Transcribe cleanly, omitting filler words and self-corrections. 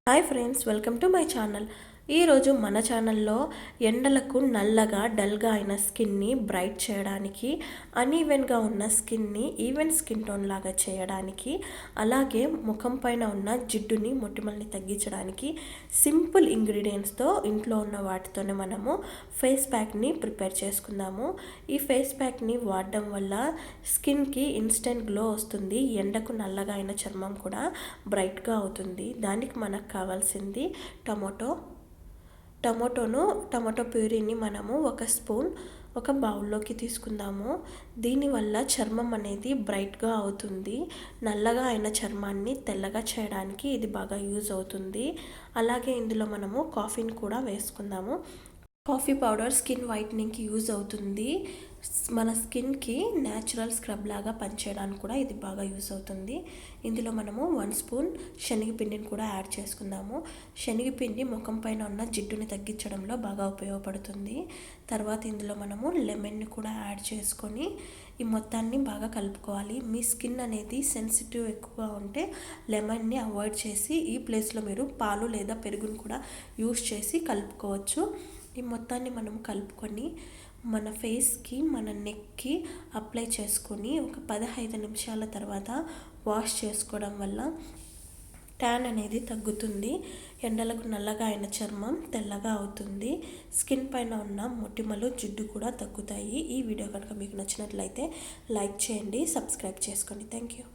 Hi friends, welcome to my channel. ఈరోజు మన ఛానల్లో ఎండలకు నల్లగా డల్గా అయిన స్కిన్ని బ్రైట్ చేయడానికి, అన్ఈవెన్గా ఉన్న స్కిన్ని ఈవెన్ స్కిన్ టోన్ లాగా చేయడానికి, అలాగే ముఖం పైన ఉన్న జిడ్డుని మొటిమల్ని తగ్గించడానికి సింపుల్ ఇంగ్రీడియంట్స్తో ఇంట్లో ఉన్న వాటితోనే మనము ఫేస్ ప్యాక్ని ప్రిపేర్ చేసుకుందాము. ఈ ఫేస్ ప్యాక్ని వాడడం వల్ల స్కిన్కి ఇన్స్టెంట్ గ్లో వస్తుంది. ఎండకు నల్లగా అయిన చర్మం కూడా బ్రైట్గా అవుతుంది. దానికి మనకు కావాల్సింది టమాటో ప్యూరీని మనము 1 స్పూన్ ఒక బౌల్లోకి తీసుకుందాము. దీనివల్ల చర్మం అనేది బ్రైట్గా అవుతుంది. నల్లగా అయిన చర్మాన్ని తెల్లగా చేయడానికి ఇది బాగా యూజ్ అవుతుంది. అలాగే ఇందులో మనము కాఫీని కూడా వేసుకుందాము. కాఫీ పౌడర్ స్కిన్ వైట్నింగ్కి యూజ్ అవుతుంది. మన స్కిన్కి న్యాచురల్ స్క్రబ్ లాగా పనిచేయడానికి కూడా ఇది బాగా యూజ్ అవుతుంది. ఇందులో మనము 1 స్పూన్ శనగపిండిని కూడా యాడ్ చేసుకుందాము. శనగపిండి ముఖం పైన ఉన్న జిడ్డుని తగ్గించడంలో బాగా ఉపయోగపడుతుంది. తర్వాత ఇందులో మనము లెమన్ని కూడా యాడ్ చేసుకొని ఈ మొత్తాన్ని బాగా కలుపుకోవాలి. మీ స్కిన్ అనేది సెన్సిటివ్ ఎక్కువగా ఉంటే లెమన్ని అవాయిడ్ చేసి ఈ ప్లేస్లో మీరు పాలు లేదా పెరుగుని కూడా యూజ్ చేసి కలుపుకోవచ్చు. ఈ మొత్తాన్ని మనం కలుపుకొని మన ఫేస్కి, మన నెక్కి అప్లై చేసుకొని ఒక 15 నిమిషాల తర్వాత వాష్ చేసుకోవడం వల్ల ట్యాన్ అనేది తగ్గుతుంది. ఎండలకు నల్లగా అయిన చర్మం తెల్లగా అవుతుంది. స్కిన్ పైన ఉన్న మొటిమలు, జిడ్డు కూడా తగ్గుతాయి. ఈ వీడియో కనుక మీకు నచ్చినట్లయితే లైక్ చేయండి, సబ్స్క్రైబ్ చేసుకోండి. Thank you.